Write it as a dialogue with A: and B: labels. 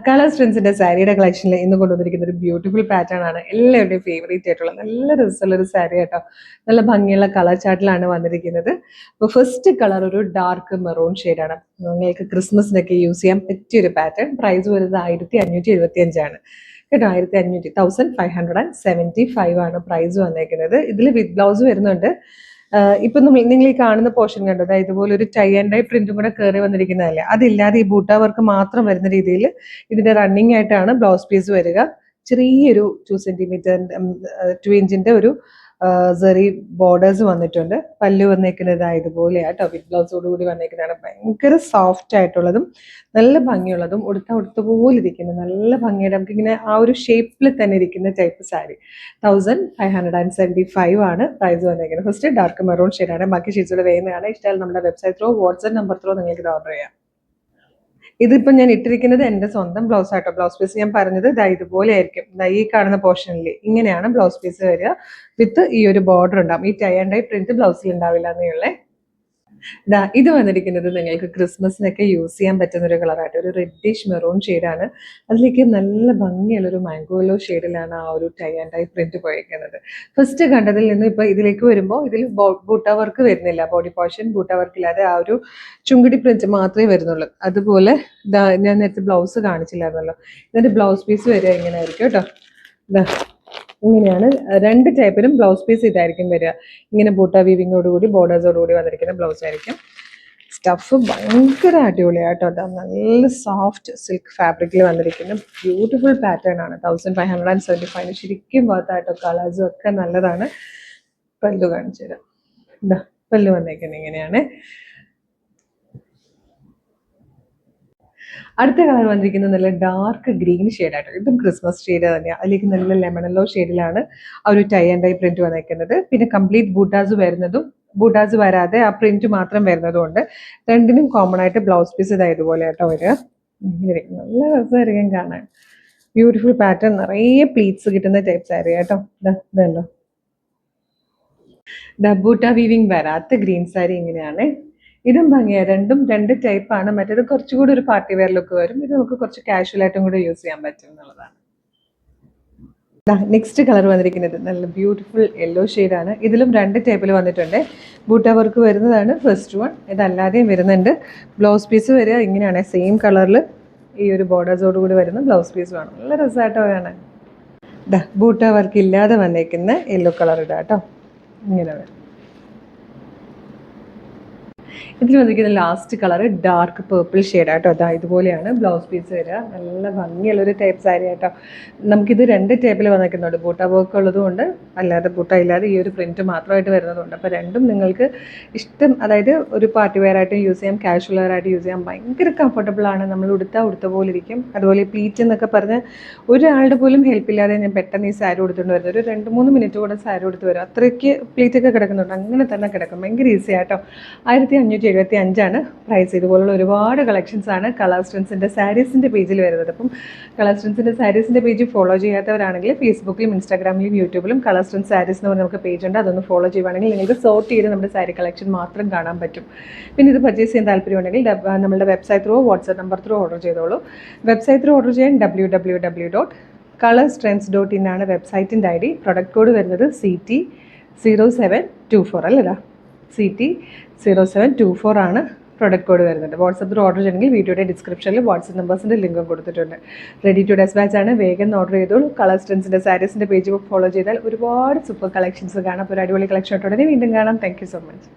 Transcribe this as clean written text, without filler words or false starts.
A: Colours ട്രെൻഡ്സിന്റെ സാരിയുടെ കളക്ഷനിൽ ഇന്ന് കൊണ്ടുവന്നിരിക്കുന്ന ഒരു ബ്യൂട്ടിഫുൾ പാറ്റേൺ ആണ് എല്ലാവരുടെയും ഫേവറേറ്റ് ആയിട്ടുള്ള നല്ല രസമുള്ള ഒരു സാരി കേട്ടോ. നല്ല ഭംഗിയുള്ള കളർ ചാർട്ടിലാണ് വന്നിരിക്കുന്നത്. അപ്പോൾ ഫസ്റ്റ് കളർ ഒരു ഡാർക്ക് മെറൂൺ ഷെയ്ഡാണ്. നിങ്ങൾക്ക് ക്രിസ്മസിനൊക്കെ യൂസ് ചെയ്യാൻ പറ്റിയൊരു പാറ്റേൺ. പ്രൈസ് വരുന്നത് 1575 കേട്ടോ. 1575 ആണ് പ്രൈസ് വന്നേക്കുന്നത്. ഇതിൽ വിത്ത് ബ്ലൗസ് വരുന്നുണ്ട്. ഇപ്പൊ നിങ്ങൾ ഈ കാണുന്ന പോർഷൻ കണ്ടോ, അതായത് ഇതുപോലെ ഒരു ടൈ ആൻഡ് ഡൈ പ്രിന്റും കൂടെ കയറി വന്നിരിക്കുന്നതല്ലേ. അതില്ലാതെ ഈ ബൂട്ട വർക്ക് മാത്രം വരുന്ന രീതിയിൽ ഇതിന്റെ റണ്ണിങ് ആയിട്ടാണ് ബ്ലൗസ് പീസ് വരിക. ചെറിയൊരു 2 ഇഞ്ചിന്റെ ഒരു സെറി ബോർഡേഴ്സ് വന്നിട്ടുണ്ട്. പല്ല് വന്നേക്കുന്നത് ഇതുപോലെയാട്ടോ. വിത്ത് ബ്ലൗസോടുകൂടി വന്നേക്കുന്നതാണ്. ഭയങ്കര സോഫ്റ്റ് ആയിട്ടുള്ളതും നല്ല ഭംഗിയുള്ളതും ഉടുത്ത പോലെ ഇരിക്കുന്നത് നല്ല ഭംഗിയുടെ നമുക്കിങ്ങനെ ആ ഒരു ഷേപ്പിൽ തന്നെ ഇരിക്കുന്ന ടൈപ്പ് സാരി. 1575 ആണ് പ്രൈസ് വന്നേക്കുന്നത്. ഫസ്റ്റ് ഡാർക്ക് മെറൂൺ ഷെയ്ഡാണ്. ബാക്കി ഷെയ്ഡ്സുകൾ വേണമെന്നാണ്. ഇഷ്ടമായാലും നമ്മുടെ website throw WhatsApp number throw നിങ്ങൾക്ക് ഇത് ഓർഡർ ചെയ്യാം. ഇതിപ്പോൾ ഞാൻ ഇട്ടിരിക്കുന്നത് എൻ്റെ സ്വന്തം ബ്ലൗസ് ആട്ടോ. ബ്ലൗസ് പീസ് ഞാൻ പറഞ്ഞത് ഇതുപോലെ ആയിരിക്കും. ഈ കാണുന്ന പോർഷനിൽ ഇങ്ങനെയാണ് ബ്ലൗസ് പീസ് വരിക. വിത്ത് ഈ ഒരു ബോർഡർ ഉണ്ടാവും. ഈ ടൈ ആൻഡ് ഡൈ പ്രിന്റ് ബ്ലൗസിൽ ഉണ്ടാവില്ല എന്നേ. ഇത് വന്നിരിക്കുന്നത് നിങ്ങൾക്ക് ക്രിസ്മസിനൊക്കെ യൂസ് ചെയ്യാൻ പറ്റുന്ന ഒരു കളറായിട്ട് ഒരു റെഡിഷ് മെറൂൺ ഷെയ്ഡാണ്. അതിലേക്ക് നല്ല ഭംഗിയുള്ളൊരു മാംഗോലോ ഷെയ്ഡിലാണ് ആ ഒരു ടൈ ആൻഡ് ഡൈ പ്രിന്റ് പോയിരിക്കുന്നത്. ഫസ്റ്റ് കണ്ടതിൽ നിന്ന് ഇപ്പൊ ഇതിലേക്ക് വരുമ്പോൾ ഇതിൽ ബൂട്ട വർക്ക് വരുന്നില്ല. ബോഡി പോർഷൻ ബൂട്ട വർക്ക് ഇല്ലാതെ ആ ഒരു ചുങ്കിടി പ്രിന്റ് മാത്രമേ വരുന്നുള്ളൂ. അതുപോലെ ഞാൻ നേരത്തെ ബ്ലൗസ് കാണിച്ചില്ലായിരുന്നല്ലോ. ഇതിന്റെ ബ്ലൗസ് പീസ് വരിക ഇങ്ങനെ ആയിരിക്കും കേട്ടോ. ഇങ്ങനെയാണ്. 2 ടൈപ്പിലും ബ്ലൗസ് പീസ് ഇതായിരിക്കും വരിക. ഇങ്ങനെ ബൂട്ട വീവിങ്ങോടുകൂടി ബോർഡേഴ്സോടുകൂടി വന്നിരിക്കുന്ന ബ്ലൗസ് ആയിരിക്കും. സ്റ്റഫ് ഭയങ്കര അടിപൊളിയായിട്ടോ. നല്ല സോഫ്റ്റ് സിൽക്ക് ഫാബ്രിക്കിൽ വന്നിരിക്കുന്ന ബ്യൂട്ടിഫുൾ പാറ്റേൺ ആണ്. 1575 ശരിക്കും വർത്തായിട്ടോ. കളേഴ്സും ഒക്കെ നല്ലതാണ്. പല്ലു കാണിച്ചു തരാം. പല്ലു വന്നേക്കുന്നത് ഇങ്ങനെയാണ്. അടുത്ത കളർ വന്നിരിക്കുന്നത് നല്ല ഡാർക്ക് ഗ്രീൻ ഷെയ്ഡായിട്ട്. ഇതും ക്രിസ്മസ് ഷെയ്ഡ് തന്നെയാണ്. അതിലേക്ക് നല്ല ലെമണല്ലോ ഷെയ്ഡിലാണ് ആ ഒരു ടൈ ആൻഡ് ഡൈ പ്രിന്റ് വന്നിരിക്കുന്നത്. പിന്നെ കംപ്ലീറ്റ് ബൂട്ടാസ് വരുന്നതും ബൂട്ടാസ് വരാതെ ആ പ്രിന്റ് മാത്രം വരുന്നതും ഉണ്ട്. രണ്ടിനും കോമൺ ആയിട്ട് ബ്ലൗസ് പീസ് ഇതുപോലെ ആയിട്ടോ വരിക. നല്ല രസമായിരിക്കും കാണാൻ. ബ്യൂട്ടിഫുൾ പാറ്റേൺ, നിറയെ പ്ലീറ്റ്സ് കിട്ടുന്ന ടൈപ്പ് സാരി കേട്ടോ. ഇതല്ലോ ബൂട്ട വീവിങ് വരാത്ത ഗ്രീൻ സാരി ഇങ്ങനെയാണ്. ഇതും ഭംഗിയാണ്. രണ്ടും 2 ടൈപ്പാണ്. മറ്റേത് കുറച്ചുകൂടി ഒരു പാർട്ടി വെയർ ലുക്ക് വരും. ഇത് നമുക്ക് കുറച്ച് കാഷ്വൽ ആയിട്ടും കൂടെ യൂസ് ചെയ്യാൻ പറ്റും എന്നുള്ളതാണ്. നെക്സ്റ്റ് കളർ വന്നിരിക്കുന്നത് നല്ല ബ്യൂട്ടിഫുൾ യെല്ലോ ഷെയ്ഡാണ്. ഇതിലും 2 ടൈപ്പിൽ വന്നിട്ടുണ്ട്. ബൂട്ട വർക്ക് വരുന്നതാണ് ഫസ്റ്റ് വൺ. ഇതല്ലാതെയും വരുന്നുണ്ട്. ബ്ലൗസ് പീസ് വരിക ഇങ്ങനെയാണ്. സെയിം കളറിൽ ഈ ഒരു ബോർഡേഴ്സോടുകൂടി വരുന്ന ബ്ലൗസ് പീസ് വേണം. നല്ല രസമായിട്ടോ വേണം. ബൂട്ട വർക്ക് ഇല്ലാതെ വന്നേക്കുന്ന യെല്ലോ കളർ കേട്ടോ. ഇങ്ങനെ വരും. ഇതിൽ വന്നിരിക്കുന്ന ലാസ്റ്റ് കളർ ഡാർക്ക് പേർപ്പിൾ ഷെയ്ഡായിട്ടോ. ഇതുപോലെയാണ് ബ്ലൗസ് പീസ് വരിക. നല്ല ഭംഗിയുള്ളൊരു ടൈപ്പ് സാരി ആയിട്ടോ. നമുക്കിത് 2 ടൈപ്പിൽ വന്നിരിക്കുന്നുണ്ട്. ബൂട്ട വർക്ക് ഉള്ളതുകൊണ്ട് അല്ലാതെ ബൂട്ട ഇല്ലാതെ ഈ ഒരു പ്രിന്റ് മാത്രമായിട്ട് വരുന്നതുകൊണ്ട്. അപ്പോൾ രണ്ടും നിങ്ങൾക്ക് ഇഷ്ടം, അതായത് ഒരു പാർട്ടി വെയർ ആയിട്ട് യൂസ് ചെയ്യാം, കാഷ്വൽ വെയർ ആയിട്ട് യൂസ് ചെയ്യാം. ഭയങ്കര കംഫർട്ടബിൾ ആണ്. നമ്മൾ ഉടുത്ത പോലെ ഇരിക്കും. അതുപോലെ പ്ലീറ്റ് എന്നൊക്കെ പറഞ്ഞ് ഒരാളുടെ പോലും ഹെൽപ്പ് ഇല്ലാതെ ഞാൻ പെട്ടെന്ന് ഈ സാരി ഉടുത്തുകൊണ്ട് വരുന്നത്. ഒരു 2-3 മിനിറ്റ് കൂടെ സാരി ഉടുത്ത് വരും. അത്രയ്ക്ക് പ്ലീറ്റൊക്കെ കിടക്കുന്നുണ്ട്. അങ്ങനെ തന്നെ കിടക്കും. ഭയങ്കര ഈസി ആയിട്ടോ. 1575 പ്രൈസ്. ഇതുപോലുള്ള ഒരുപാട് കളക്ഷൻസ് ആണ് കളേഴ്സ് ട്രെൻഡ്സിൻ്റെ സാരീസിൻ്റെ പേജിൽ വരുന്നത്. അപ്പം കളേഴ്സ് ട്രെൻഡ്സിൻ്റെ സാരീസിൻ്റെ പേജ് ഫോളോ ചെയ്യാത്തവരാണെങ്കിൽ ഫേസ്ബുക്കിലും ഇൻസ്റ്റാഗ്രാമിലും യൂട്യൂബിലും കളേഴ്സ് ട്രെൻഡ്സ് സാരീസ് എന്ന് പറഞ്ഞാൽ നമുക്ക് പേജ് ഉണ്ട്. അതൊന്ന് ഫോളോ ചെയ്യുവാണെങ്കിൽ നിങ്ങൾക്ക് സോർട്ട് ചെയ്ത് നമ്മുടെ സാരി കളക്ഷൻ മാത്രം കാണാൻ പറ്റും. പിന്നെ ഇത് പർച്ചേസ് ചെയ്യാൻ താല്പര്യമുണ്ടെങ്കിൽ നമ്മുടെ website through WhatsApp number through order ചെയ്തോളൂ. വെബ്സൈറ്റ് ത്രൂ ഓർഡർ ചെയ്യാൻ www.colorstrends.in ആണ് വെബ്സൈറ്റിൻ്റെ ID. പ്രൊഡക്റ്റ് കോഡ് വരുന്നത് CT0724 അല്ലടാ. CT0724 ആണ് പ്രൊഡക്റ്റ് കോഡ് വരുന്നത്. വാട്സപ്പ് ത്രൂ ഓർഡർ ചെയ്യണമെങ്കിൽ വീഡിയോയുടെ ഡിസ്ക്രിപ്ഷനിൽ വാട്സപ്പ് നമ്പേഴ്സിൻ്റെ ലിങ്കും കൊടുത്തിട്ടുണ്ട്. റെഡി ടു ഡെസ്പാച്ച് ആണ്. വേഗം ഓർഡർ ചെയ്തോളൂ. കളേഴ്സ് ട്രെൻഡ്സിൻ്റെ സാരീസിൻ്റെ പേജ് ഫോളോ ചെയ്താൽ ഒരുപാട് സൂപ്പർ കളക്ഷൻസ് കാണാം. അപ്പോൾ ഒരു അടിപൊളി കളക്ഷനോടെ വീണ്ടും കാണാം. Thank you so much.